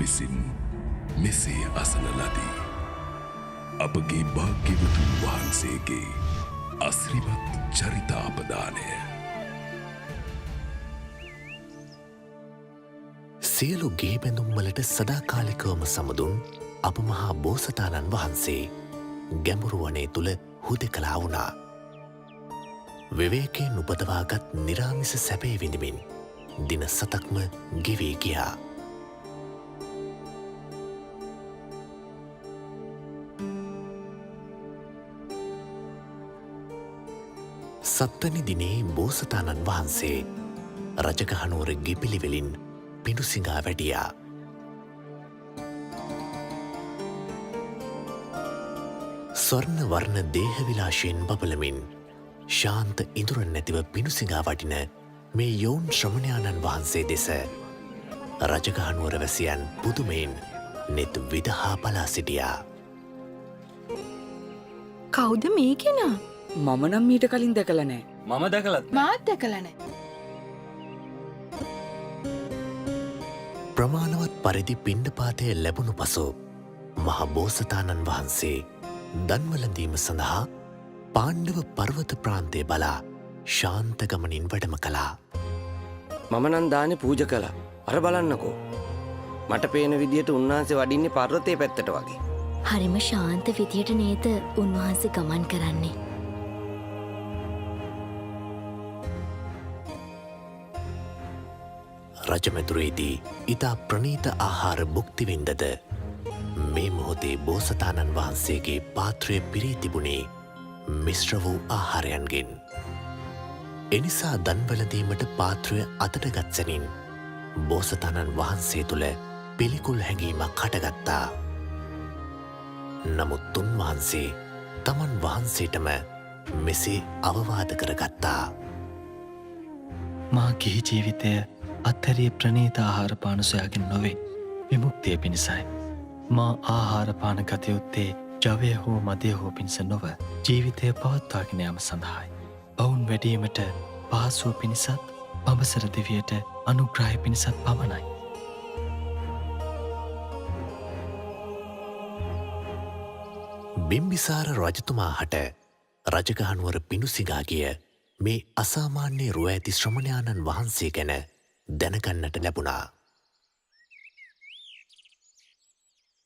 විසින් මෙසේ අසන ලදී. අපගේ භාග්‍යවතුන් වහන්සේගේ අසිරිමත් චරිතාපදානය. සියලු ගේ බැඳුම්වලට සදාකාලිකවම සමදුන් අප මහා බෝසතාණන් වහන්සේ ගැඹුරු වනේ තුළ හුදෙකලා වුණා. විවේකයෙන් උපදවාගත් නිරාමිස සැපේ විඳිමින් දින 7ක්ම ගෙවී ගියා. සත්වනි දිනේ බෝසතාණන් වහන්සේ රජගහනුවර ගෙපිළිවෙලින් පිඬුසිඟා වැඩියා. ස්වර්ණ වර්ණ දේහ විලාශයෙන් බබලමින් ශාන්ත ඉඳුරන් නැතිව පිඬුසිඟා වඩින මේ යෝන් ශ්‍රමණයාණන් වහන්සේ දෙස රජගහනුවර වැසියන් පුදුමයෙන් නෙත් විදහා බලා සිටියා. කවුද මේ කෙනා? මම නම් මීට කලින් දැකලා නෑ. මම දැකලත් මාත් දැකලා නෑ. ප්‍රමාණවත් පරිදි පිණ්ඩපාතය ලැබුණු පසු මහ බෝසතාණන් වහන්සේ දන්වලඳීම සඳහා පාණ්ඩව පර්වත ප්‍රාන්තය බලා ශාන්ත ගමනින් වැඩම කළා. මම නම් දානේ පූජ කළා. අර බලන්නකෝ. මට පේන විදියට උන්වහන්සේ වඩින්නේ පර්වතයේ පැත්තට වගේ. හරිම ශාන්ත විදියට නේද උන්වහන්සේ ගමන් කරන්නේ. රජමැදුරේදී ඉතා ප්‍රණීත ආහාර භුක්තිවින්දද මේ මොහොතේ බෝසතාණන් වහන්සේගේ පාත්‍රය පිරී තිබුණේ මිශ්‍ර වූ ආහාරයන්ගෙන්. එනිසා දන්වලදීමට පාත්‍රය අතට ගත්සැනින් බෝසතාණන් වහන්සේ තුළ පිළිකුල් හැඟීමක් හටගත්තා. නමුත් උන්වහන්සේ තමන් වහන්සේටම මෙසේ අවවාද කරගත්තා. මා ගිහි ජීවිතය අත්හැරිය ප්‍රණීත ආහාරපාන සොයාගෙන නොවේ, විමුක්තිය පිණිසයි. මා ආහාරපාන ගත යුත්තේ ජවය හෝ මදය හෝ පිණිස නොව ජීවිතය පවත්වාගෙන යාම සඳහායි. ඔවුන් වැඩීමට පහසුව පිණිසත් පබසර දෙවියට අනුග්‍රහය පිණිසත් පමණයි. බිම්බිසාර රජතුමා හට රජගහනුවර පිඬුසිඟා ගිය මේ අසාමාන්‍ය රුව ඇති ශ්‍රමණයාණන් වහන්සේ ගැන දැනගන්නට ලැබුණා.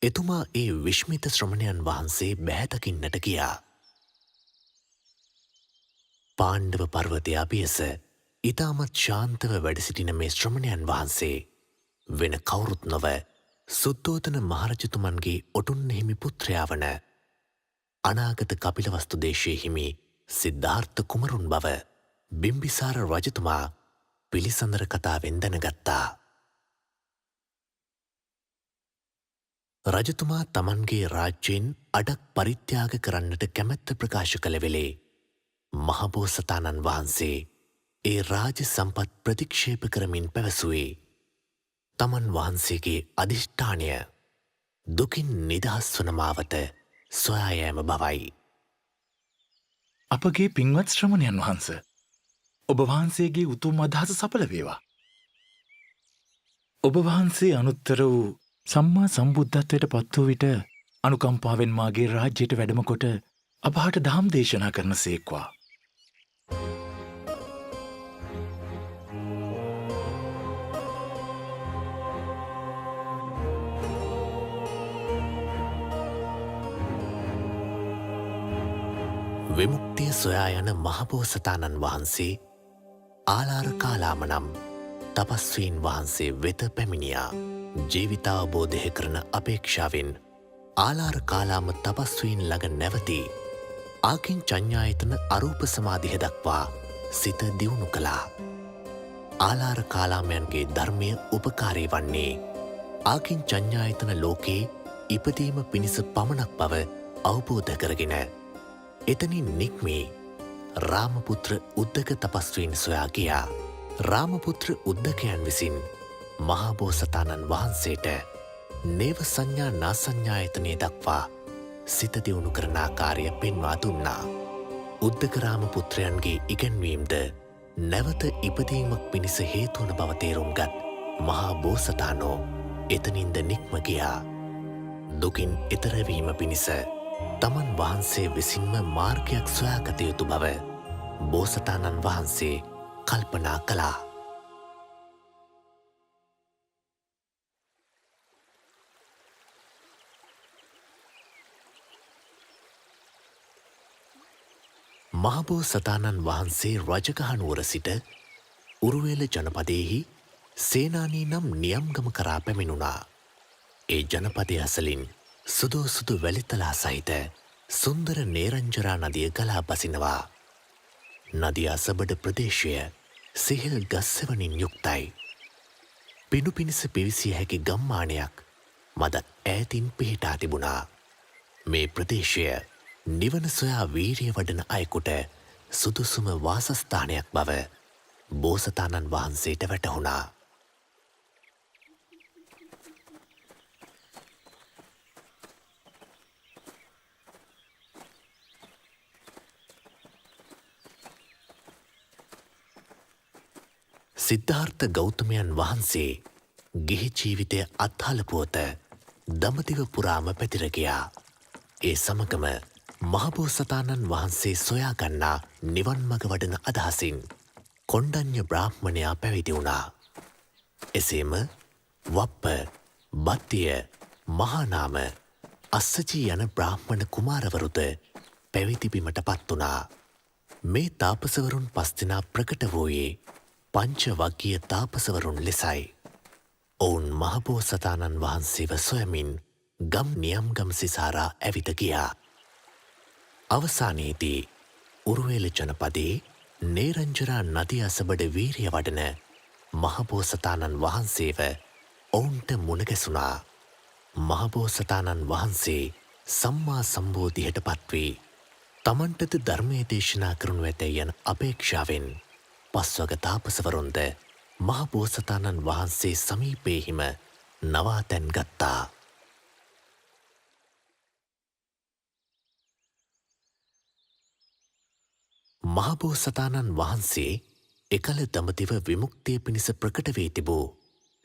එතුමා ඒ විශ්මිත ශ්‍රමණයන් වහන්සේ බැහැදකින්නට ගියා. පාණ්ඩව පර්වතය අභියස ඉතාමත් ශාන්තව වැඩසිටින මේ ශ්‍රමණයන් වහන්සේ වෙන කවුරුත් නොව සුද්ධෝදන මහරජතුමන්ගේ ඔටුන්න හිමි පුත්‍රයා වන අනාගත කපිලවස්තු දේශයේ හිමි සිද්ධාර්ථ කුමරුන් බව බිම්බිසාර රජතුමා පිළිසඳර කතාවෙන් දැනගත්තා. රජතුමා තමන්ගේ රාජ්‍යයෙන් අඩක් පරිත්‍යාග කරන්නට කැමැත්ත ප්‍රකාශ කළ වෙලේ මහබෝසතාණන් වහන්සේ ඒ රාජ සම්පත් ප්‍රතික්ෂේප කරමින් පැවසුවේ තමන් වහන්සේගේ අධිෂ්ඨානය දුකින් නිදහස් වන මාවත සොයා යෑම බවයි. අපගේ පින්වත් ශ්‍රමණයන් වහන්ස, ඔබ වහන්සේගේ උතුම් අදහස සඵල වේවා. ඔබ වහන්සේ අනුත්තර වූ සම්මා සම්බුද්ධත්වයට පත් වූ විට අනුකම්පාවෙන් මාගේ රාජ්‍යයට වැඩම කොට අපහට දහම් දේශනා කරන සේක්වා. විමුක්තිය සොයා යන මහබෝසතාණන් වහන්සේ ආලාර කාලාම නම් තපස්වීන් වහන්සේ වෙත පැමිණියා. ජීවිතාවබෝධය කරන අපේක්ෂාවෙන් ආලාර කාලාම තපස්වීන් ළඟ නැවතී ආකින් චඤ්ඤායතන අරූප සමාධිය දක්වා සිත දියුණු කළා. ආලාර කාලාමයන්ගේ ධර්මය උපකාරී වන්නේ ආකින් චඤ්ඤායතන ලෝකේ ඉපදීම පිණිස පමණක් බව අවබෝධ කරගෙන එතනින් නික්මී රාමපුත්‍ර උද්දක තපස්වීන් සොයා ගියා. රාමපුත්‍ර උද්දකයන් විසින් මහබෝසතාණන් වහන්සේට නේව සංඥා නාසඤ්ඤායතනය දක්වා සිත දියුණු කරන ආකාරය පෙන්වා දුන්නා. උද්දක රාමපුත්‍රයන්ගේ ඉගැන්වීම්ද නැවත ඉපදීමක් පිණිස හේතුවන බව තේරුම්ගත් මහා බෝසතාණෝ එතනින්ද නික්ම ගියා. දුකින් එතරවීම පිණිස තමන් වහන්සේ විසින්ම මාර්ගයක් සොයාගත යුතු බව බෝසතාණන් වහන්සේ කල්පනා කළා. මහබෝසතාණන් වහන්සේ රජගහනුවර සිට උරුවේල ජනපදයෙහි සේනානී නම් නියම්ගම කරා පැමිණුණා. ඒ ජනපදය අසලින් සුදු සුදු වැලිතලා සහිත සුන්දර නේරංජරා නදිය ගලා බසිනවා. නදිය අසබඩ ප්‍රදේශය සිහිල් ගස්සවනින් යුක්තයි. පිණු පිණිස පිවිසිය හැකි ගම්මානයක් මද ඈතින් පිහිටා තිබුණා. මේ ප්‍රදේශය නිවන සොයා වීරිය වඩන අයෙකුට සුදුසුම වාසස්ථානයක් බව බෝසතාණන් වහන්සේට වැටහුණා. සිද්ධාර්ථ ගෞතමයන් වහන්සේ ගිහි ජීවිතය අත්හලපුවත දඹදිව පුරාම පැතිර ගියා. ඒ සමගම මහබෝසතාණන් වහන්සේ සොයාගන්නා නිවන් මඟ වඩන අදහසින් කොණ්ඩඤ්ඤ බ්‍රාහ්මණයා පැවිදි වුණා. එසේම වප්ප, බත්තිය, මහානාම, අස්සජී යන බ්‍රාහ්මණ කුමාරවරුද පැවිදි බිමට පත් වුණා. මේ තාපසවරුන් 5 දෙනා ප්‍රකට වූයේ පංච වග්ගීය තාපසවරුන් ලෙසයි. ඔවුන් මහබෝසතාණන් වහන්සේව සොයමින් ගම් නියම්ගම් සිසාරා ඇවිද ගියා. අවසානයේදී උරුවේල ජනපදයේ නේරංජරා නදිය අසබඩ වීරිය වඩන මහබෝසතාණන් වහන්සේව ඔවුන්ට මුණගැසුණා. මහබෝසතාණන් වහන්සේ සම්මා සම්බෝධියට පත්වී තමන්ටද ධර්මයේ දේශනා කරනු ඇතැයි යන අපේක්ෂාවෙන් පස්වග තාපසවරුන්ද මහබෝසතාණන් වහන්සේ සමීපයෙහිම නවාතැන් ගත්තා. මහබෝසතාණන් වහන්සේ එකල දඹදිව විමුක්තිය පිණිස ප්‍රකට වී තිබූ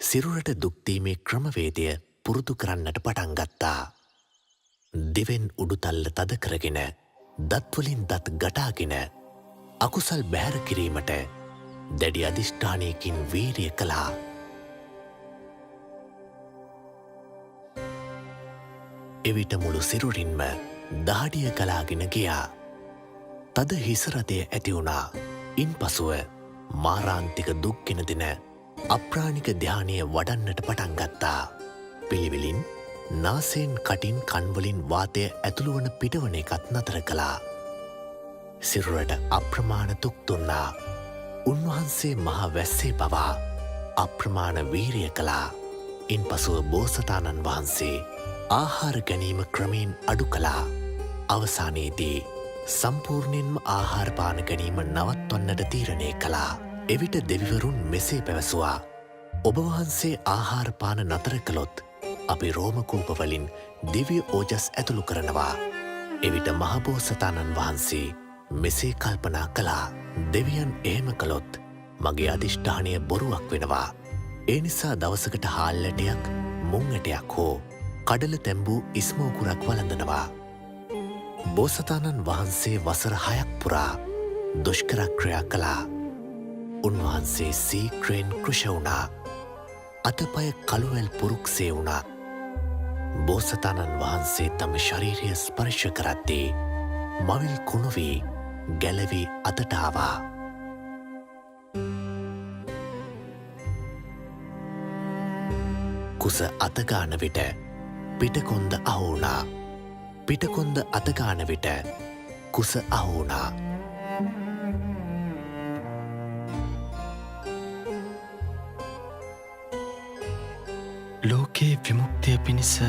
සිරුරට දුක්දීමේ ක්‍රමවේදය පුරුදු කරන්නට පටන් ගත්තා. දිවෙන් උඩුතල්ල තද කරගෙන දත්වලින් දත් ගටාගෙන අකුසල් බැහැර කිරීමට දැඩි අධිෂ්ඨානයකින් වීරිය කළා. එවිට මුළු සිරුරින්ම දහඩිය ගලාගෙන ගියා. තද හිසරදය ඇති වුණා. ඉන්පසුව මාරාන්තික දුක්ගෙන දෙන අප්‍රාණික ධානය වඩන්නට පටන් ගත්තා. පිළිවිලින් නාසයෙන් කටින් කන්වලින් වාතය ඇතුළුවන පිටවන එකත් නතර කළා. සිරුරට අප්‍රමාණ දුක් දුන්නා. උන්වහන්සේ මහා වැස්සේ පවා අප්‍රමාණ වීරිය කළා. ඉන්පසුව බෝසතාණන් වහන්සේ ආහාර ගැනීම ක්‍රමයෙන් අඩු කළා. අවසානයේදී සම්පූර්ණයෙන්ම ආහාර පාන ගැනීම නවත්වන්නට තීරණය කළා. එවිට දෙවිවරුන් මෙසේ පැවසුවා: ඔබ වහන්සේ ආහාර පාන නතර කළොත් අපි රෝමකූපවලින් දිව්‍ය ඕජස් ඇතුළු කරනවා. එවිට මහබෝසතාණන් වහන්සේ මෙසේ කල්පනා කළා: දෙවියන් එහෙම කළොත් මගේ අධිෂ්ඨානය බොරුවක් වෙනවා. ඒ නිසා දවසකට හාල්ලටයක්, මුංගටයක් හෝ කඩල තැම්බූ ඉස්මෝකුරක් වළඳනවා. බෝසතාණන් වහන්සේ වසර 6ක් පුරා දුෂ්කරක්‍රියා කළා. උන්වහන්සේ සීක්‍රයෙන් කෘෂ වුණා. අතපය කළුවැල් පුරුක්සේ වුණා. බෝසතාණන් වහන්සේ තම ශරීරය ස්පර්ශ කරද්දී මවිල් කුණු වී ගැලවී අතට ආවා. කුස අතගාන විට පිටකොන්ද අහු වුණා. පිටකොන්ද අතගාන විට කුස අහු වුණා. ලෝකයේ විමුක්තිය පිණිස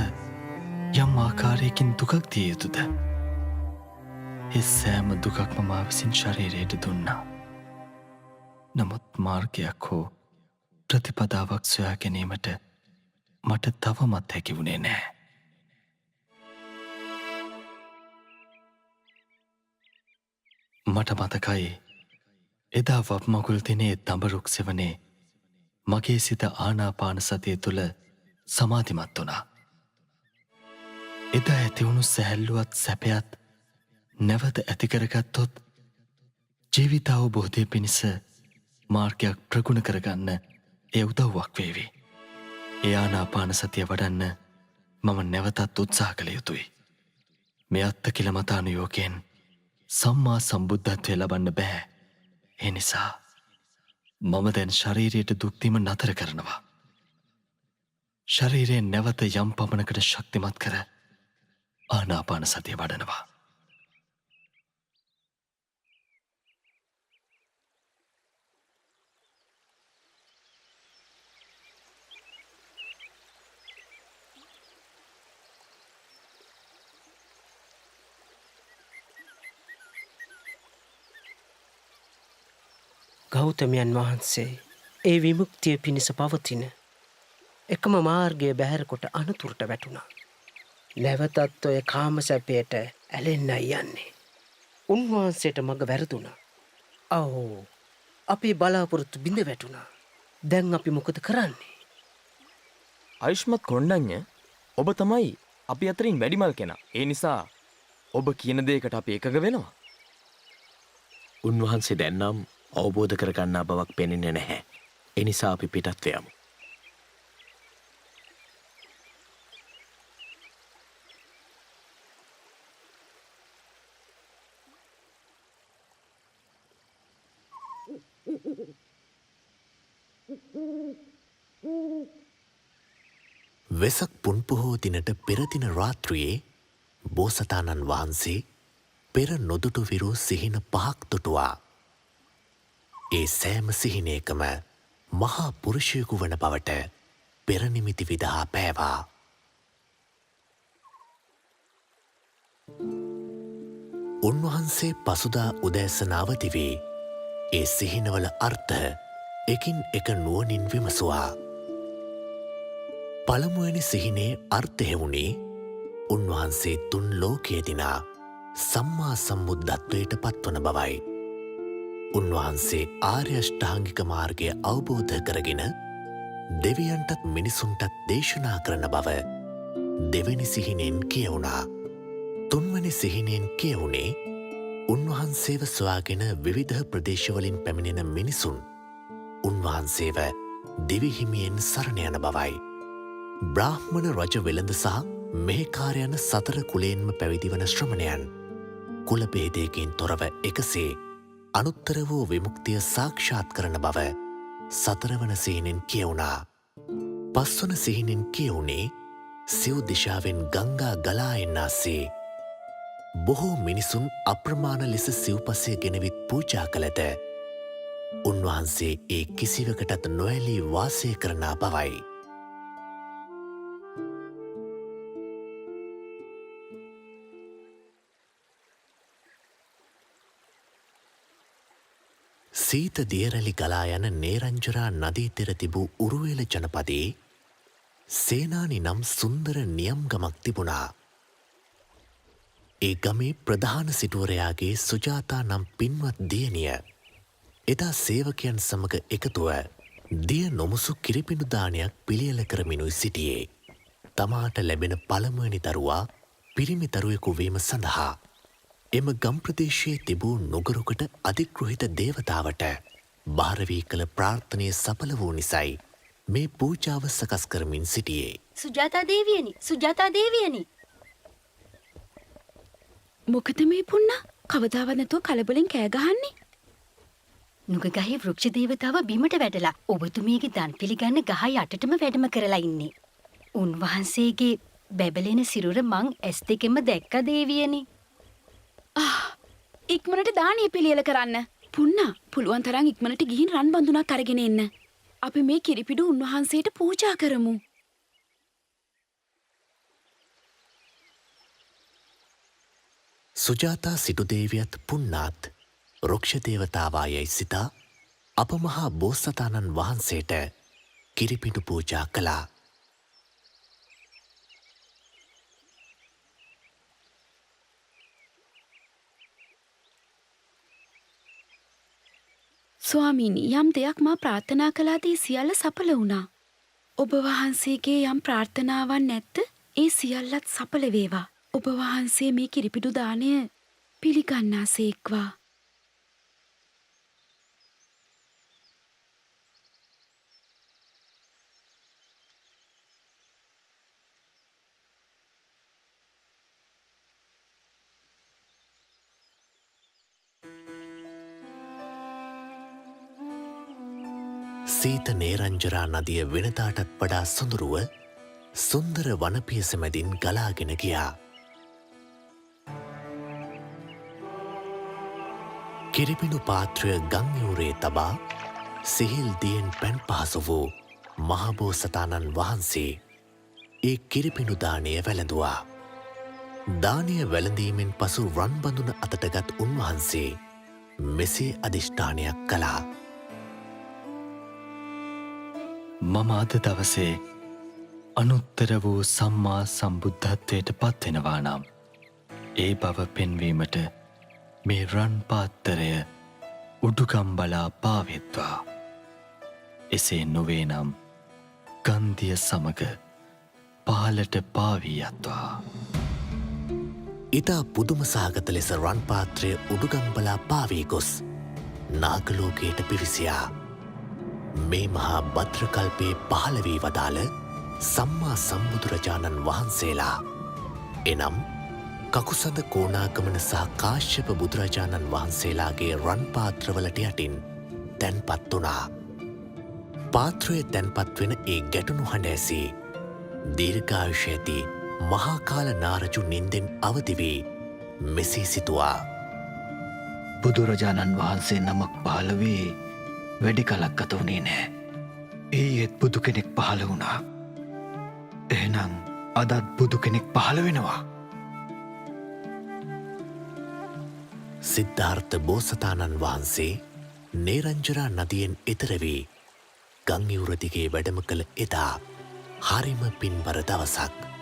යම් ආකාරයකින් දුකක් දිය යුතුද? ඒ සෑම දුකක්ම මා විසින් ශරීරයට දුන්නා. නමුත් මාර්ගයක් හෝ ප්‍රතිපදාවක් සොයා ගැනීමට මට තවමත් හැකි වුණේ නැහැ. මට මතකයි එදා වප්මගුල් දිනේ දඹරුක් සෙවනේ මගේ සිත ආනාපාන සතිය තුළ සමාධිමත් වුණා. එදා ඇතිවුණු සැහැල්ලුවත් සැපයත් නැවත ඇතිකරගත්තොත් ජීවිත අවබෝධය පිණිස මාර්ගයක් ප්‍රගුණ කරගන්න එය උදව්වක් වේවි. ඒ ආනාපාන සතිය වඩන්න මම නැවතත් උත්සාහ කළ යුතුයි. මේ අත්තකිලමතානුයෝගයෙන් සම්මා සම්බුද්ධත්වය ලබන්න බෑ. ඒ නිසා මම දැන් ශරීරයට දුක්තිම නතර කරනවා. ශරීරයෙන් නැවත යම් පමණකට ශක්තිමත් කර ආනාපාන සතිය වඩනවා. ගෞතමයන් වහන්සේ ඒ විමුක්තිය පිණිස පවතින එකම මාර්ගය බැහැරකොට අනතුරට වැටුණා. නැවතත් ඔය කාමසැපයට ඇලෙන්නයි යන්නේ. උන්වහන්සේට මග වැරදුනා. අවෝ අපි බලාපොරොත්තු බිඳ වැටුණා. දැන් අපි මොකද කරන්නේ? ආයුෂ්මත් කොණ්ඩඤ්ඤ ඔබ තමයි අපි අතරින් වැඩිමල් කෙනා. ඒ නිසා ඔබ කියන දේකට අපි එකග වෙනවා. උන්වහන්සේ දැන්නම් අවබෝධ කරගන්නා බවක් පෙනෙන්නේ නැහැ. එනිසා අපි පිටත් වෙමු. වෙසක් පුන් පොහෝ දිනට පෙරදින රාත්‍රියේ බෝසතාණන් වහන්සේ පෙර නොදුටු විරු සිහින 5ක් දුටුවා. ඒ සෑම සිහිනයකම මහා පුරුෂයෙකු වන බවට පෙරනිමිති විදහා පෑවා. උන්වහන්සේ පසුදා උදෑසන අවදි වී ඒ සිහිනවල අර්ථ එකින් එක නුවණින් විමසුවා. පළමුවැනි සිහිනේ අර්ථය වුණේ උන්වහන්සේ තුන් ලෝකයේ දිනා සම්මා සම්බුද්ධත්වයට පත්වන බවයි. උන්වහන්සේ ආර්ය අෂ්ටාංගික මාර්ගය අවබෝධ කරගෙන දෙවියන්ටත් මිනිසුන්ටත් දේශනා කරන බව දෙවැනි සිහිනෙන් කියවුණා. තුන්වැනි සිහිනෙන් කියවුණේ උන්වහන්සේව සොයාගෙන විවිධ ප්‍රදේශවලින් පැමිණෙන මිනිසුන් උන්වහන්සේව දිවිහිමියෙන් සරණ යන බවයි. බ්‍රාහ්මණ රජ වෙළඳ සහ මෙහෙකාරයන සතර කුලයෙන්ම පැවිදිවන ශ්‍රමණයන් කුලභේදයකින් තොරව එකසේ අනුත්තර වූ විමුක්තිය සාක්ෂාත් කරන බව සතරවන සිහිනෙන් කියවුණා. පස්වන සිහිනෙන් කියවුණේ සිව් දිශාවෙන් ගංගා ගලා එන්නාසේ බොහෝ මිනිසුන් අප්‍රමාණ ලෙස සිව්පසය ගෙනවිත් පූජා කළද උන්වහන්සේ ඒ කිසිවකටත් නොඇලී වාසය කරනා බවයි. සීත දියරැලි ගලා යන නේරංජරා නදී තෙර තිබූ උරුවෙල ජනපදයේ සේනානි නම් සුන්දර නියම් ගමක් තිබුණා. ඒ ගමේ ප්‍රධාන සිටුවරයාගේ සුජාතා නම් පින්වත් දියණිය එදා සේවකයන් සමග එකතුව දිය නොමුසු කිරිපිඩු දානයක් පිළියෙල කරමිනුයි සිටියේ. තමාට ලැබෙන පළමුවැනි දරුවා පිරිමි දරුවෙකු වීම සඳහා එම ගම් ප්‍රදේශයේ තිබූ නුගරුකට අධිග්‍රහිත දේවතාවට භාරවී කළ ප්‍රාර්ථනය සඵල වූ නිසයි මේ පූජාව සකස් කරමින් සිටියේ. සුජාතා දේවියනි, සුජාතා දේවියනි. මොකද මේ පුන්නා කවදාවත් නැතුව කලබලෙන් කෑ ගහන්නේ? නුගගහේ වෘක්ෂ දේවතාව බිමට වැටලා ඔබතුමියගේ දන් පිළිගන්න ගහ යටටම වැඩම කරලා ඉන්නේ. උන්වහන්සේගේ බැබලෙන සිරුර මං ඇස් දෙකෙන්ම දැක්ක දේවියනි. ඉක්මනට දානිය පිළියෙල කරන්න. පුන්නා පුළුවන් තරම් ඉක්මනට ගිහින් රන් බඳුනක් අරගෙන එන්න. අපි මේ කිරිපිඩු උන්වහන්සේට පූජා කරමු. සුජාතා සිටු දේවියත් පුන්නාත් රුක්ෂ දේවතාවායයි සිතා අප මහා බෝසතාණන් වහන්සේට කිරිපිඩු පූජා කළා. ස්වාමීනි, යම් දෙයක් මා ප්‍රාර්ථනා කළාදී සියල්ල සඵල වුණා. ඔබ වහන්සේගේ යම් ප්‍රාර්ථනාවන් නැත්ත ඒ සියල්ලත් සඵල වේවා. ඔබ වහන්සේ මේ කිරිපිඩු දාණය පිළිගන්නා සේක්වා. සීත නේරංජරා නදිය වෙනදාටත් වඩා සොඳුරුව සුන්දර වනපියස මැදින් ගලාගෙන ගියා. කිරිපිණු පාත්‍රය ගංයුරේ තබා සිහිල් දියෙන් පැන් පහසු වූ මහබෝසතාණන් වහන්සේ ඒ කිරිපිණු දානය වැළඳුවා. දානය වැළඳීමෙන් පසු රන්බඳුන අතටගත් උන්වහන්සේ මෙසේ අධිෂ්ඨානයක් කළා. මම අද දවසේ අනුත්තර වූ සම්මා සම්බුද්ධත්වයට පත්වෙනවා නම් ඒ බව පෙන්වීමට මේ රන් පාත්තරය උඩුගම්බලා පාවෙත්වා. එසේ නොවේ නම් ගන්ධිය සමග පහලට පාවී යත්වා. ඉතා පුදුම සහගත ලෙස රන් පාත්‍රය උඩුගම්බලා පාවී ගොස් නාගලෝකයට පිවිසියා. මේ මහා භද්‍රකල්පයේ පහළ වී වදාළ සම්මා සම්බුදුරජාණන් වහන්සේලා එනම් කකුසඳ කෝණාගමන සහ කාශ්‍යප බුදුරජාණන් වහන්සේලාගේ රන් පාත්‍රවලට යටින් තැන්පත් වුණා. පාත්‍රය තැන්පත් වෙන ඒ ගැටුණු හඬ ඇසී දීර්ඝායුෂ ඇති මහාකාල නාරජු නින්දෙන් අවදි වී මෙසේ සිතුවා. බුදුරජාණන් වහන්සේ නමක් පහළ වී වැඩි කලක් ගත වුණේ නෑ. ඒත් බුදු කෙනෙක් පහළ වුණා. එහෙනම් අදත් බුදු කෙනෙක් පහළ වෙනවා. සිද්ධාර්ථ බෝසතාණන් වහන්සේ නේරංජරා නදියෙන් එතර වී ගංයුර දිගේ වැඩම කළ එදා හරිම පින්බර දවසක්.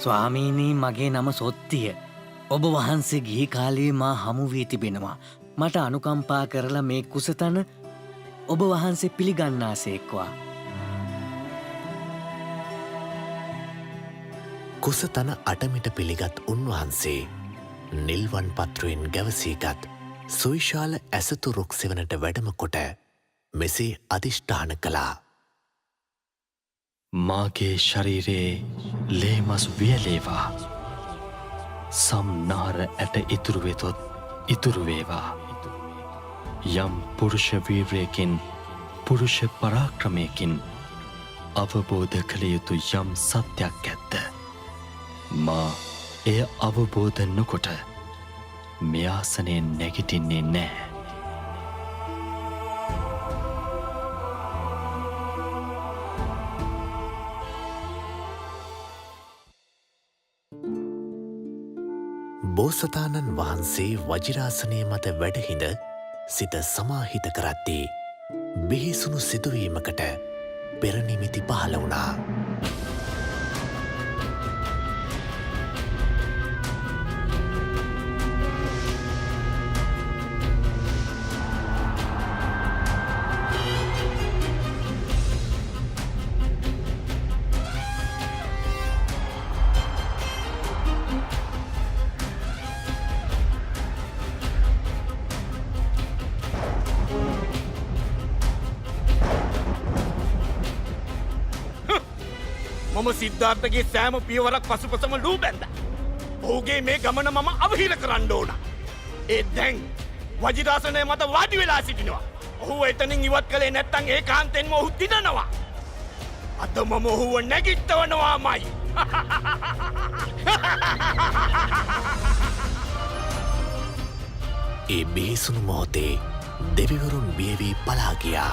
ස්වාමීනී මගේ නම සොත්තිය. ඔබ වහන්සේ ගිහි කාලයේ මා හමු වී තිබෙනවා. මට අනුකම්පා කරලා මේ කුසතන ඔබ වහන්සේ පිළිගන්නාසේක්වා. කුසතන අටමිට පිළිගත් උන්වහන්සේ නිල්වන් පත්‍රයෙන් ගැවසීගත් සුවිශාල ඇසතු රුක් සෙවනට වැඩම කොට මෙසේ අධිෂ්ඨාන කළා. මාගේ ශරීරයේ ලේමස් වියලේවා. සම්නාර ඇට ඉතුරුවෙතොත් ඉතුරුවේවා. යම් පුරුෂ වීරයකින් පුරුෂ පරාක්‍රමයකින් අවබෝධ කළ යුතු යම් සත්‍යයක් ඇත්ත. මා එය අවබෝධ නොකොට මෙයාසනයෙන් නැගිටින්නේ නෑ. බෝසතාණන් වහන්සේ වජිරාසනය මත වැඩහිඳ සිත සමාහිත කරද්දී බිහිසුණු සිදුවීමකට පෙරනිමිති පහළ වුණා. මම සිද්ධාර්ථගේ සෑම පියවරක් පසුපසම ලූ බැන්ද. ඔහුගේ මේ ගමන මම අවහිර කරන්න ඕන. ඒ දැන් වජිරාසනය මත වාඩි වෙලා සිටිනවා. ඔහු එතනින් ඉවත් කළේ නැත්තං ඒ කාන්තෙන්ම ඔහු දිනනවා. අද මම ඔහුව නැගිට්ටවනවාමයි. ඒ බිහිසුණු මොහොතේ දෙවිවරුන් බියවී පලා ගියා.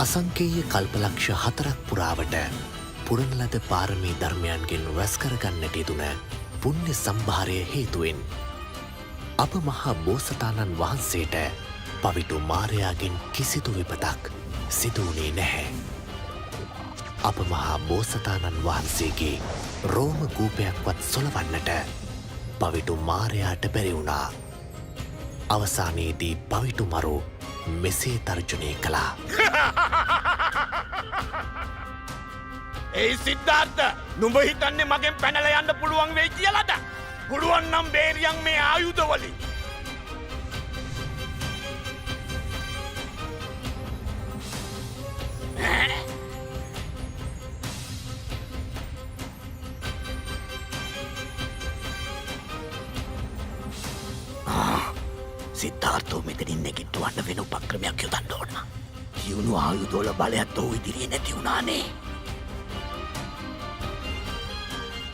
අසංකේය කල්පලක්ෂ 4ක් පුරාවට පුරන ලද පාරමී ධර්මයන්ගෙන් රැස්කරගන්නට යෙදුන පුණ්‍ය සම්භාරය හේතුවෙන් අප මහා බෝසතාණන් වහන්සේට පවිටු මාරයාගෙන් කිසිදු විපතක් සිදුවුණේ නැහැ. අප මහා බෝසතාණන් වහන්සේගේ රෝම කූපයක්වත් සොලවන්නට පවිටු මාරයාට බැරි වුණා. අවසානයේදී පවිටු මරු මෙසේ තර්ජනය කළා. ඒ සිද්ධාර්ථ නුඹ හිතන්නේ මගෙන් පැනලා යන්න පුළුවන් වෙයි කියලාද? පුළුවන් නම් බේරියන් මේ ආයුධ වලින්. සිද්ධාර්ථෝ මෙතනින් නැගිට්ටවන්න වෙන උපක්‍රමයක් යොදන්න ඕන. තියුණු ආයුධවල බලයත් ඔහු ඉදිරියේ නැති වුණානේ.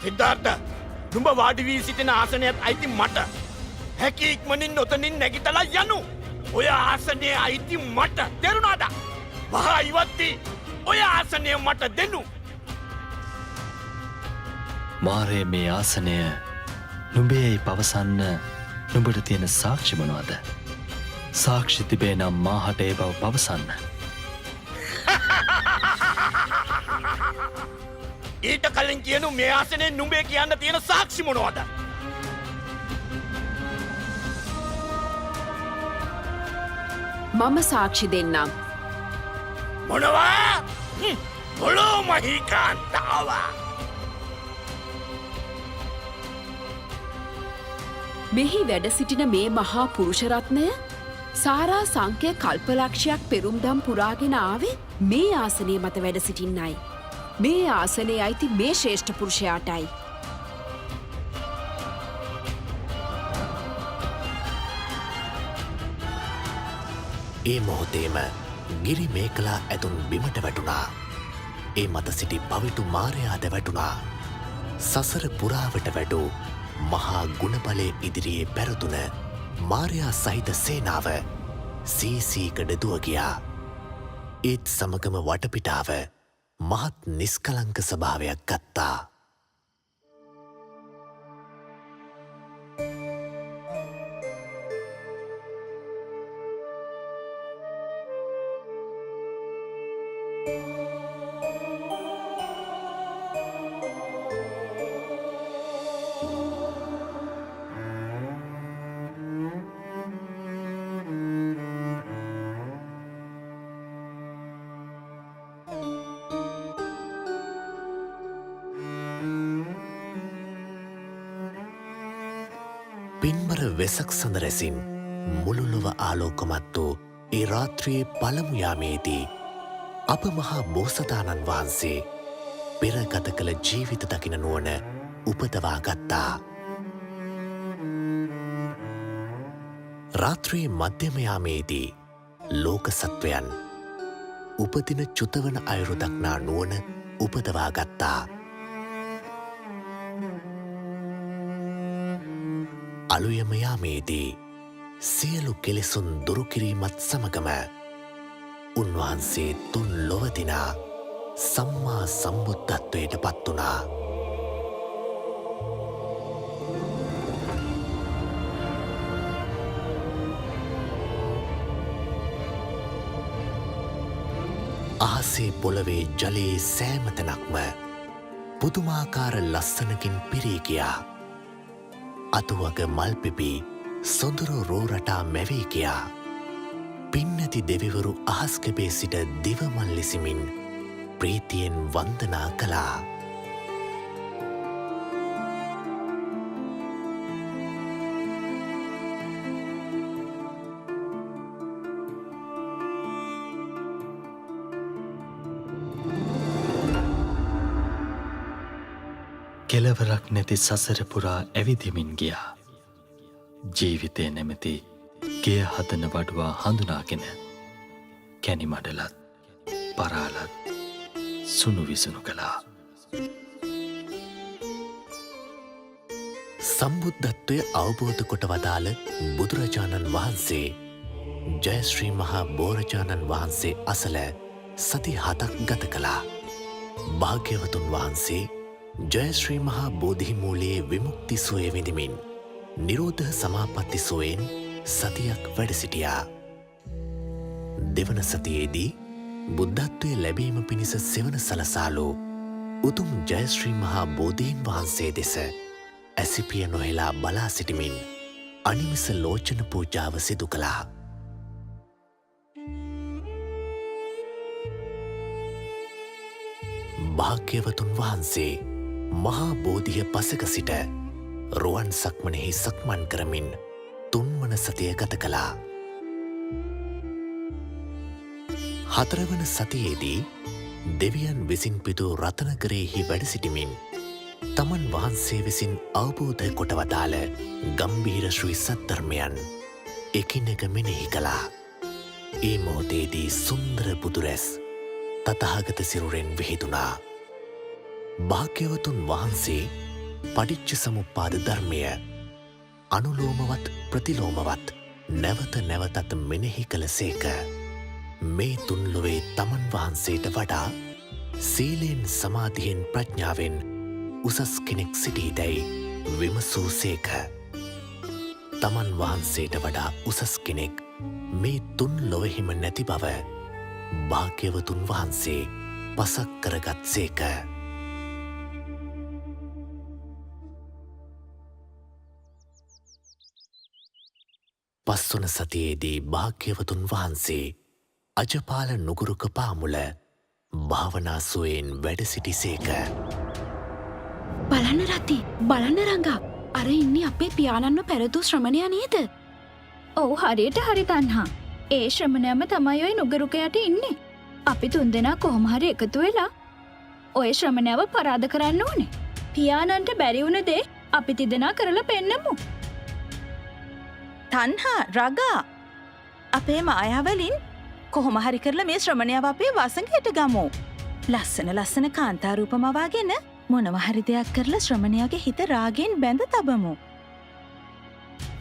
සිද්ධාර්ථ නුඹ වාඩි වී සිටින ආසනයත් අයිති මට. හැකි ඉක්මනින් ඔතනින් නැගිටලා යනු. ඔය ආසනයේ අයිති මට. තේරුණාද? වහා ඉවත් වී ඔය ආසනය මට දෙනු. මාරේ මේ ආසනය නුඹේයි පවසන්න නුඹට තියෙන සාක්ෂි මොනවද? සාක්ෂි තිබේ නම් මාහට ඒ බව පවසන්න. ඊට කලින් කියනු මේ ආසනයෙන් නුඹේ කියන්න තියෙන සාක්ෂි මොනවද? මම සාක්ෂි දෙන්නම්. මොනවා? මොලෝ මහීකාන්තාවා. මෙහි වැඩ සිටින මේ මහා පුරුෂරත්නය සාරා සංකය කල්පලක්ෂයක් පෙරුම්දම් පුරාගෙන ආවේ මේ ආසනයේ මත වැඩ සිටින්නයි. මේ ආසනයේ අයිති මේ ශ්‍රේෂ්ඨ පුරුෂයාටයි. ඒ මොහොතේම ගිරි මේකලා ඇතුන් බිමට වැටුණා. ඒ මත සිටි පවිටු මාරයාද වැටුණා. සසර පුරාවට වැඩූ මහා ගුණබලය ඉදිරියේ පැරතුන මාරයා සහිත සේනාව සීසීකඩ දුව ගියා. ඒත් සමගම වටපිටාව මහත් නිස්කලංක ස්වභාවයක් ගත්තා. පින්බර වෙසක් සඳ රැසින් මුළුලොව ආලෝකමත් වූ ඒ රාත්‍රියේ පළමු යාමේදී අප මහා බෝසතාණන් වහන්සේ පෙර ගත කළ ජීවිත දකින නුවණ උපදවා ගත්තා. රාත්‍රියේ මධ්‍යම යාමේදී ලෝක සත්වයන් උපදින චුතවන අයුරු දක්නා නුවණ උපදවා ගත්තා. අලුයම යාමේදී සියලු කෙලෙසුන් දුරුකිරීමත් සමගම උන්වහන්සේ තුන් ලොවදිනා සම්මා සම්බුද්ධත්වයට පත් වුණා. අහසේ පොළවේ ජලයේ සෑම තැනක්ම පුදුමාකාර ලස්සනකින් පිරී ගියා. අතුවක මල් පිපි සොඳුරු රෝරටා මැවී ගියා. පින්නති දෙවිවරු අහස්කබේ සිට දිවමල් ලෙසිමින් ප්‍රීතියෙන් වන්දනා කළා. කෙලවරක් නැති සසර පුරා ඇවිදිමින් ගියා. ජීවිතය නැමැති ගෙය හදන වඩුවා හඳුනාගෙන කැනි මඩලත් පරාලත් සුණු විසුණු කළා. සම්බුද්ධත්වය අවබෝධ කොට වදාළ බුදුරජාණන් වහන්සේ ජයශ්‍රී මහා බෝරජාණන් වහන්සේ අසල සති 7ක් ගත කළා. භාග්‍යවතුන් වහන්සේ ජයශ්‍රී මහා බෝධිමූලයේ විමුක්ති සුවය විඳිමින් නිරෝධ සමාපatti සුවයෙන් සතියක් වැඩ සිටියා. දෙවන සතියේදී බුද්ධත්වය ලැබීම පිණිස සෙවන සලසාලෝ උතුම් ජයශ්‍රී මහා බෝධීන් වහන්සේ දෙස ඇසිපිය නොහෙලා බලා සිටිමින් අනිමිස ලෝචන පූජාව සිදු කළා. භාග්‍යවතුන් වහන්සේ මහා බෝධිය පසක සිට රුවන් සක්මනෙහි සක්මන් කරමින් තුන්වන සතිය ගත කළා. හතරවන සතියේදී දෙවියන් විසින් පිදූ රතනකරයෙහි වැඩ සිටිමින් තමන් වහන්සේ විසින් අවබෝධ කොට වදාළ ගම්භීර ශ්‍රී සද්ධර්මයන් එකිනෙක මෙනෙහි කළා. ඒ මොහොතේදී සුන්දර බුදුරැස් තථාගත සිරුරෙන් විහිදුනා. භාග්‍යවතුන් වහන්සේ පටිච්ච සමුප්පාද ධර්මය අනුලෝමවත් ප්‍රතිලෝමවත් නැවත නැවතත් මෙනෙහි කළ සේක. මේ තුන්ලොවේ තමන් වහන්සේට වඩා සීලෙන් සමාධියෙන් ප්‍රඥාවෙන් උසස් කෙනෙක් සිටීදැයි විමසූ සේක. තමන් වහන්සේට වඩා උසස් කෙනෙක් මේ තුන් ලොවෙහිම නැති බව භාග්‍යවතුන් වහන්සේ පසක් කරගත් සේක. පස්වන සතියේදී භාග්‍යවතුන් වහන්සේ අජපාල නුගුරුක පාමුල භාවනා සුවයෙන් වැඩ සිටි සේක. බලන්න රති බලන්න රංගා අර ඉන්නේ අපේ පියාණන්ව පැරදූ ශ්‍රමණය නේද? ඔව් හරියට හරි තන්හා. ඒ ශ්‍රමණයම තමයි ඔය නුගරුකයට ඉන්නේ. අපි තුන්දෙනා කොහොම හරි එකතු වෙලා ඔය ශ්‍රමණයව පරාද කරන්න ඕනේ. පියාණන්ට බැරි වුණ දේ අපි තිදෙනා කරලා පෙන්නමු. තන්හා රගා අපේ මායාවලින් කොහොම හරි කරලා මේ ශ්‍රමණයව අපේ වසඟයට ගමු. ලස්සන ලස්සන කාන්තාරූප මවාගෙන මොනවා හරි දෙයක් කරලා ශ්‍රමණයාගේ හිත රාගයෙන් බැඳ තබමු.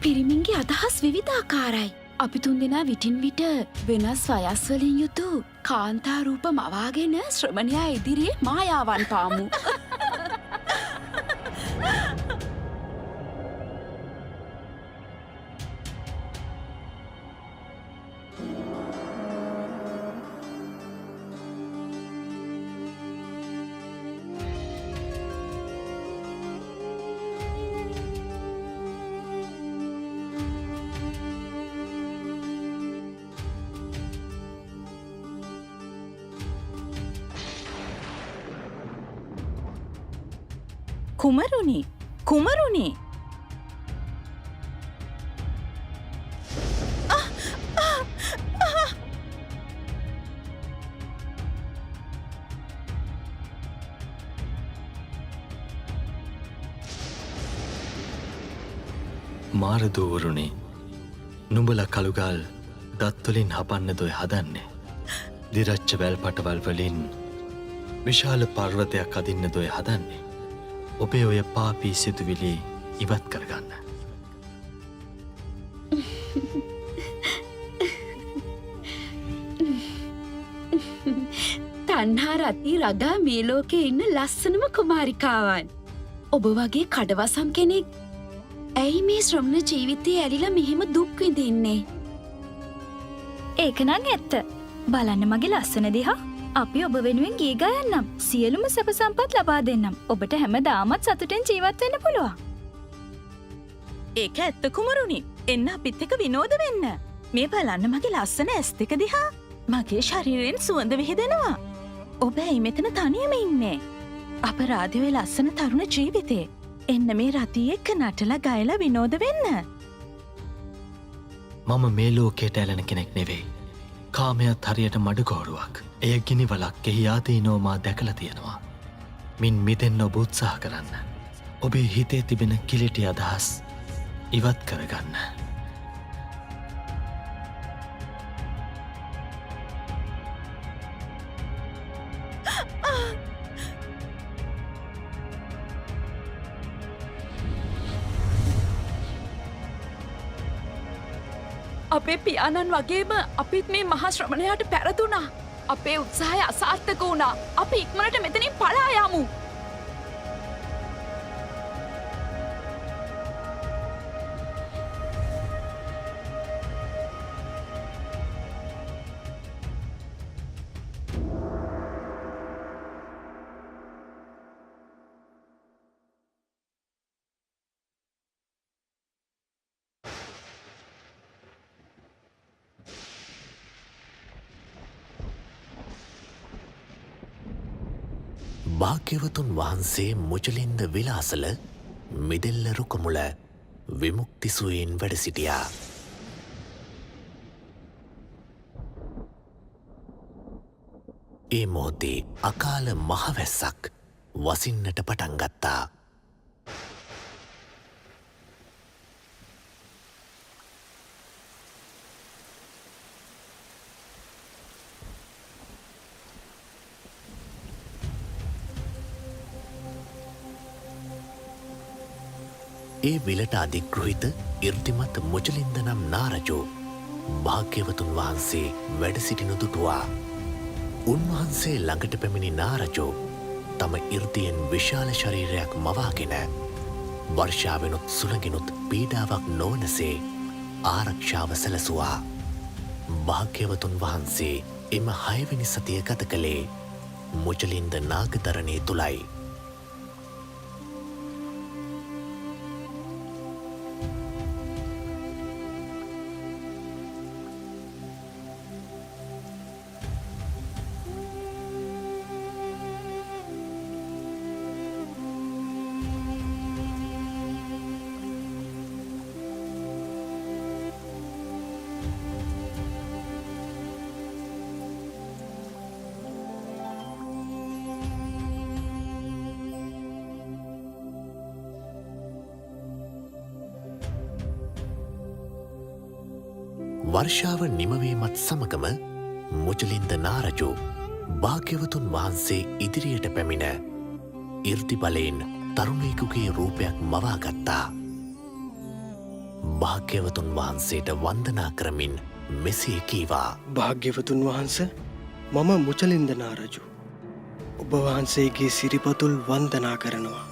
පිරිමින්ගේ අදහස් විවිධාකාරයි. අපි තුන්දෙනා විටින් විට වෙනස් වයස්වලින් යුතු කාන්තාරූප මවාගෙන ශ්‍රමණයා ඉදිරියේ මායාවන් පාමු. කුමරුනි කුමරුනි මාරදූවරුණේ නුඹල කළුගල් දත්වලින් හපන්න දොය හදන්නේ. දිරච්ච වැල් පටවල් වලින් විශාල පර්වතයක් අදින්න දොය හදන්නේ. ඔබේ ඔය පාපී සිතුවිලි ඉවත් කරගන්න. තන්හා රති රගා මේ ලෝකේ ඉන්න ලස්සනම කුමාරිකාවන්. ඔබ වගේ කඩවසම් කෙනෙක් ඇයි මේ ශ්‍රමණ ජීවිතයේ ඇලිලා මෙහෙම දුක් විඳින්නේ? ඒක නම් ඇත්ත. බලන්න මගේ ලස්සන දිහා. අපි ඔබ වෙනුවෙන් ගී ගයන්නම්. සියලුම සැප සම්පත් ලබා දෙන්නම්. ඔබට හැමදාමත් සතුටෙන් ජීවත් වෙන්න පුළුවන්. ඒක ඇත්ත කුමරුනි. එන්න අපිත් එක්ක විනෝද වෙන්න. මේ බලන්න මගේ ලස්සන ඇස් දෙක දිහා. මගේ ශරීරයෙන් සුවඳ විහිදෙනවා. ඔබ ඇයි මෙතන තනියම ඉන්නේ? අපරාධයේ ලස්සන තරුණ ජීවිතේ. එන්න මේ රතිය එක්ක නටලා ගයලා විනෝද වෙන්න. මම මේ ලෝකයට ඇලෙන කෙනෙක් නෙවෙයි. කාමයත් හරියට මඩගෝරුවක්. එය ගිනිවලක් එහි ආදීනෝමා දැකලා තියෙනවා. මින් මිදෙන්න ඔබ උත්සාහ කරන්න. ඔබේ හිතේ තිබෙන කිලිටි අදහස් ඉවත් කරගන්න. අපේ පියාණන් වගේම අපිත් මේ මහා ශ්‍රමණයාට පැරදුනා. අපේ උත්සාහය අසාර්ථක වුණා. අපි ඉක්මනට මෙතනින් පලා යමු. භාග්‍යවතුන් වහන්සේ මුචලින්ද විලාසල මිදෙල්ල රුකමුල විමුක්තිසුවයෙන් වැඩ සිටියා. ඒ මොහොතේ අකාල මහවැස්සක් වසින්නට පටන් ගත්තා. ඒ විලට අධිගෘහිත ඉර්තිමත් මුචලින්ද නම් නාරජෝ භාග්‍යවතුන් වහන්සේ වැඩ සිටිනු දුටුවා. උන්වහන්සේ ළඟට පැමිණි නාරජෝ තම ඉර්තියෙන් විශාල ශරීරයක් මවාගෙන වර්ෂාවෙනුත් සුළගෙනුත් පීඩාවක් නොවනසේ ආරක්ෂාව සැලසුවා. භාග්‍යවතුන් වහන්සේ එම 6 වෙනි සතිය ගත කළේ මුචලින්ද නාගදරණය තුලයි. වර්ෂාව නිමවීමත් සමගම මුචලින්ද නාරජෝ භාග්‍යවතුන් වහන්සේ ඉදිරියට පැමිණ ඉර්ති බලයෙන් තරුණයෙකුගේ රූපයක් මවාගත්තා. භාග්‍යවතුන් වහන්සේට වන්දනා කරමින් මෙසේ කීවා. භාග්‍යවතුන් වහන්ස, මම මුචලින්ද නාරජු. ඔබ වහන්සේගේ සිරිපතුල් වන්දනා කරනවා.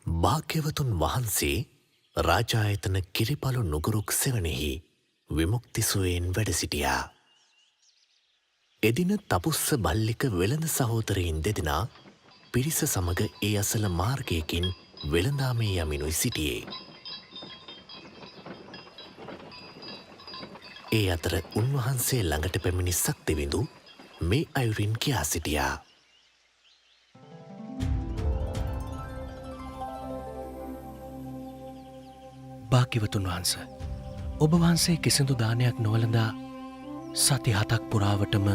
භාග්‍යවතුන් වහන්සේ රාජායතන කිරිපලු නුගුරුක් සෙවනෙහි විමුක්තිසුවයෙන් වැඩ සිටියා. එදින තපුස්ස බල්ලික වෙළඳ සහෝදරයින් දෙදෙනා පිරිස සමග ඒ අසල මාර්ගයකින් වෙළඳාමේ යමිනුයි සිටියේ. ඒ අතර උන්වහන්සේ ළඟට පැමිණි සක්දෙවිඳු මේ අයුරින් කියා සිටියා. භාග්‍යවතුන් වහන්ස, ඔබ වහන්සේ කිසිදු දානයක් නොවලඳා සති 7ක් පුරාවටම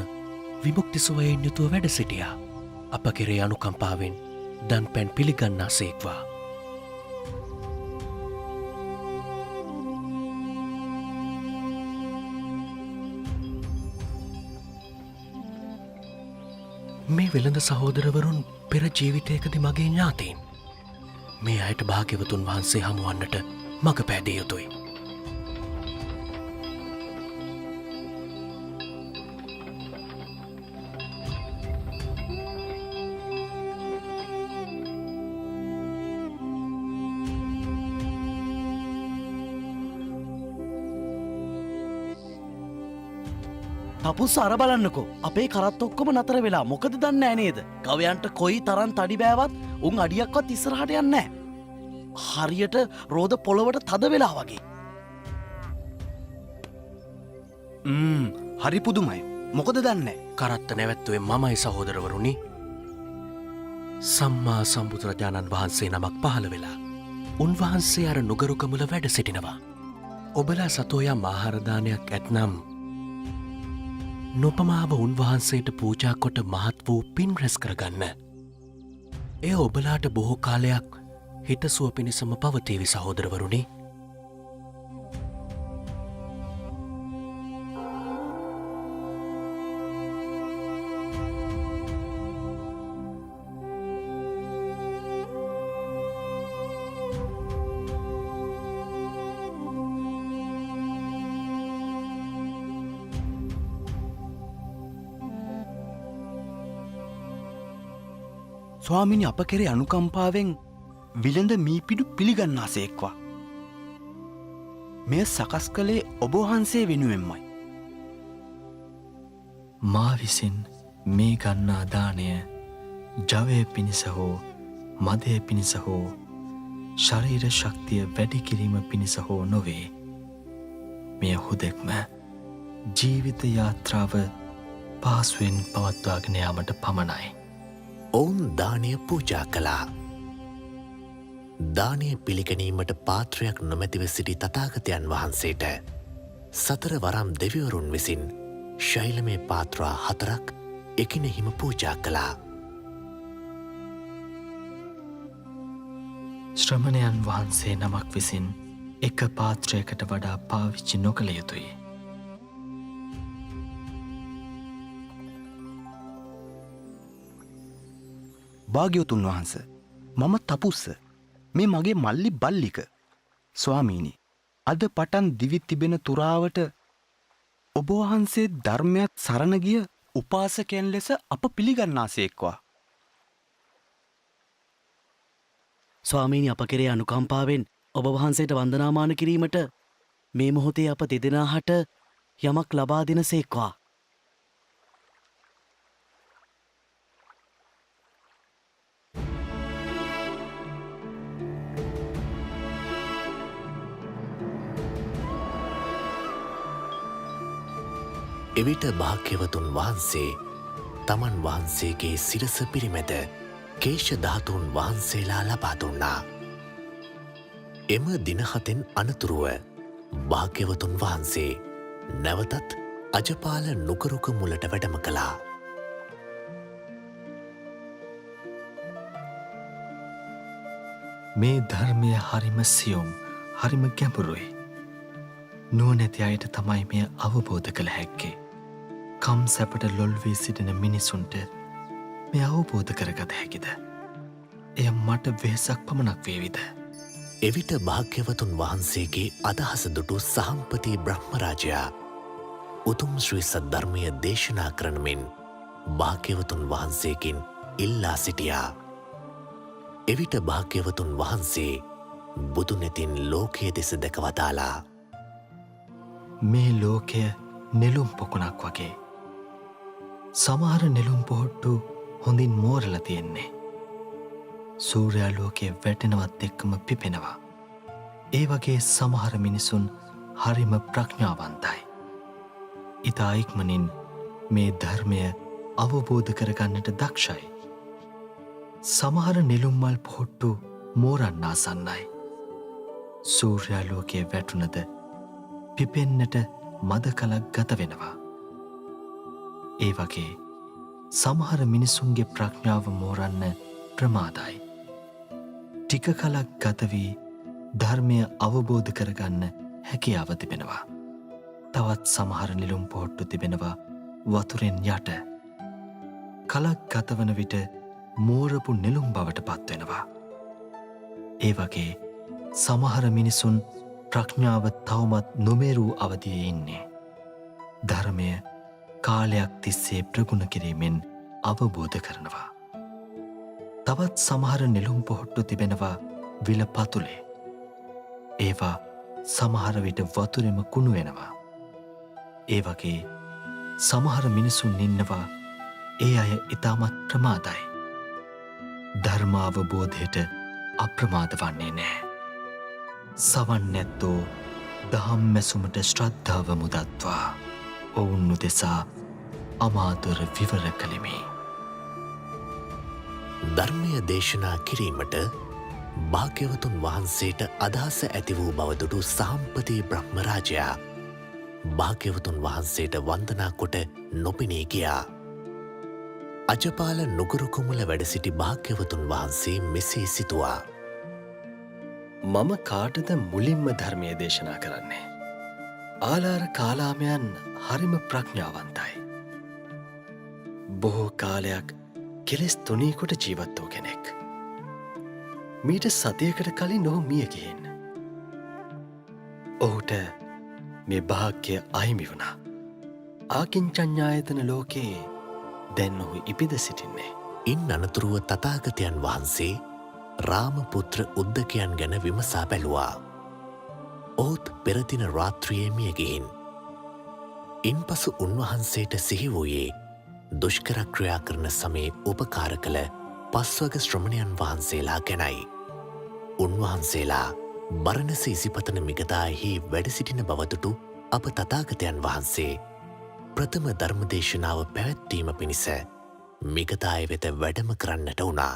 විමුක්තිසුවයෙන් යුතුව වැඩ සිටියා. අප කෙරේ අනුකම්පාවෙන් දන් පැන් පිළිගන්නා සේක්වා. මේ වෙළඳ සහෝදරවරුන් පෙර ජීවිතයකද මගේ ඥාතීන්. මේ අයට භාග්‍යවතුන් වහන්සේ හමුවන්නට මඟ පෑදිය යුතුයි. තපුස් අර බලන්නකෝ අපේ කරත් ඔක්කොම නතර වෙලා මොකද දන්න ඇනේද ගවයන්ට කොයි තරන් තඩි බෑවත් උන් අඩියක්වත් ඉස්සරහට යන්න හරියට රෝද පොළොවට තද වෙලා වගේ හරි පුදුමයි මොකද දන්න කරත්ත නැවැත්තුවේ මමයි සහෝදරවරුණි සම්මා සම්බුදුරජාණන් වහන්සේ නමක් පහළ වෙලා උන්වහන්සේ අර නුගරුකමුල වැඩ සිටිනවා ඔබලා සතෝයා ආහාරදානයක් ඇත්නම් නොපමාව උන්වහන්සේට පූජා කොට මහත් වූ පින් රැස් කරගන්න එය ඔබලාට බොහෝ කාලයක් හිතසුව පිණිසම පවතීවි සහෝදරවරුණි ස්වාමිනි අප කෙරේ අනුකම්පාවෙන් විලඳ මීපිඩු පිළිගන්නාසේක්වා. මෙය සකස් කළේ ඔබවහන්සේ වෙනුවෙන්මයි. මා විසින් මේ ගන්නා දානය ජවය පිණිස හෝ මදය පිණිස හෝ ශරීර ශක්තිය වැඩි කිරීම පිණිස හෝ නොවේ. මෙය හුදෙක්ම ජීවිත යාත්‍රාව පහසුවෙන් පවත්වාගෙන යාමට පමණයි. ඔවුන් දානය පූජා කළා. දානය පිළිගැනීමට පාත්‍රයක් නොමැතිව සිටි තථාගතයන් වහන්සේට සතර වරම් දෙවිවරුන් විසින් ශෛලමේ පාත්‍රා 4ක් එකිනෙහිම පූජා කළා. ශ්‍රමණයන් වහන්සේ නමක් විසින් එක පාත්‍රයකට වඩා පාවිච්චි නොකළ යුතුයි. භාග්‍යවතුන් වහන්ස මම තපුස්ස මේ මගේ මල්ලි බල්ලික ස්වාමීනි අද පටන් දිවි තිබෙන තුරාවට ඔබවහන්සේ ධර්මයත් සරණ ගිය උපාසකයන් ලෙස අප පිළිගන්නාසේක්වා. ස්වාමීනි අප කෙරේ අනුකම්පාවෙන් ඔබ වහන්සේට වන්දනාමාන කිරීමට මේ මොහොතේ අප දෙදෙනාහට යමක් ලබා දෙන සේක්වා. එවිට භාග්‍යවතුන් වහන්සේ තමන් වහන්සේගේ සිරස පිරිමැද කේශ ධාතුන් වහන්සේලා ලබා දුන්නා. එම දින 7න් අනතුරුව භාග්‍යවතුන් වහන්සේ නැවතත් අජපාල නුගරුක මුලට වැඩම කළා. මේ ධර්මය හරිම සියුම් හරිම ගැඹුරුයි. නුවණැති අයට තමයි මෙය අවබෝධ කළ හැක්කේ. කම් සැපට ලොල් වී සිටින මිනිසුන්ට මේ අවබෝධ කරගත හැකිද? එය මට වෙහසක් පමණක් වේවිද? එවිට භාග්‍යවතුන් වහන්සේගේ අදහස දුටු සහම්පති බ්‍රහ්මරාජයා උතුම් ශ්‍රී සද්ධර්මය දේශනා කරනමින් භාග්‍යවතුන් වහන්සේකින් ඉල්ලා සිටියා. එවිට භාග්‍යවතුන් වහන්සේ බුදුනෙතින් ලෝකයේ දෙස දැක වදාලා. මේ ලෝකය නෙළුම් පොකුණක් වගේ. සමහර නෙළුම් පොහොට්ටු හොඳින් මෝරලා තියෙන්නේ. සූර්යා ලෝකයේ වැටෙනවත් එක්කම පිපෙනවා. ඒ වගේ සමහර මිනිසුන් හරිම ප්‍රඥාවන්තයි. ඉතා ඉක්මනින් මේ ධර්මය අවබෝධ කරගන්නට දක්ෂයි. සමහර නෙළුම් මල් පොහොට්ටු මෝරන්න ආසන්නයි. සූර්යා ලෝකයේ වැටුණද පිපෙන්නට මද කලක් ගත වෙනවා. ඒ වගේ සමහර මිනිසුන්ගේ ප්‍රඥාව මෝරන්න ප්‍රමාදයි. ටික කලක් ගත වී ධර්මය අවබෝධ කරගන්න හැකියාව තිබෙනවා. තවත් සමහර නිලුම් පොහොට්ටු තිබෙනවා වතුරෙන් යට. කලක් ගතවන විට මෝරපු නෙළුම් බවට පත්වෙනවා. ඒ වගේ සමහර මිනිසුන් ප්‍රඥාව තවමත් නොමේරූ අවදියේ ඉන්නේ. ධර්මය කාලයක් තිස්සේ ප්‍රගුණ කිරීමෙන් අවබෝධ කරනවා. තවත් සමහර නෙළුම් පොහොට්ටු තිබෙනවා විල පතුලේ. ඒවා සමහර විට වතුරෙම කුණු වෙනවා. ඒ වගේ සමහර මිනිසුන් ඉන්නවා ඒ අය ඉතාමත් ප්‍රමාදයි. ධර්මාවබෝධයට අප්‍රමාද වන්නේ නෑ. සවන් නැත්තෝ දහම් මැසුමට ශ්‍රද්ධාව මුදත්වා ඔවුන් උදෙසා අමාදුර විවර කළෙමි. ධර්මය දේශනා කිරීමට භාග්‍යවතුන් වහන්සේට අදහස ඇති වූ බවදුටු සාම්පති බ්‍රහ්මරාජයා භාග්‍යවතුන් වහන්සේට වන්දනා කොට නොපෙනී ගියා. අජපාල නුගුරුකුමල වැඩ සිටි භාග්‍යවතුන් වහන්සේ මෙසේ සිතුවා. මම කාටද මුලින්ම ධර්මය දේශනා කරන්නේ. ආලාර කාලාමයන් හරිම ප්‍රඥාවන්තයි. බොහෝ කාලයක් කෙලෙස් තුනීකොට ජීවත්තෝ කෙනෙක්. මීට සතියකට කලින් ඔහු මිය ගිහින්. ඔහුට මේ භාග්‍ය අහිමි වුණා. ආකින්චඤ්ඤායතන ලෝකයේ දැන් ඔහු ඉපිද සිටින්නේ. ඉන් අනතුරුව තථාගතයන් වහන්සේ රාමපුත්‍ර උද්දකයන් ගැන විමසා බැලුවා. ඔහුත් පෙරදින රාත්‍රියේ මිය ගිහින්. ඉන්පසු උන්වහන්සේට සිහි වූයේ දුෂ්කර ක්‍රියා කරන සමයේ උපකාර කළ පස්වග ශ්‍රමණයන් වහන්සේලා ගැනයි. උන්වහන්සේලා බරණස ඉසිපතන මිගදායෙහි වැඩ සිටින බවදුටු අප තථාගතයන් වහන්සේ ප්‍රථම ධර්මදේශනාව පැවැත්වීම පිණිස මිගදාය වෙත වැඩම කරන්නට වුණා.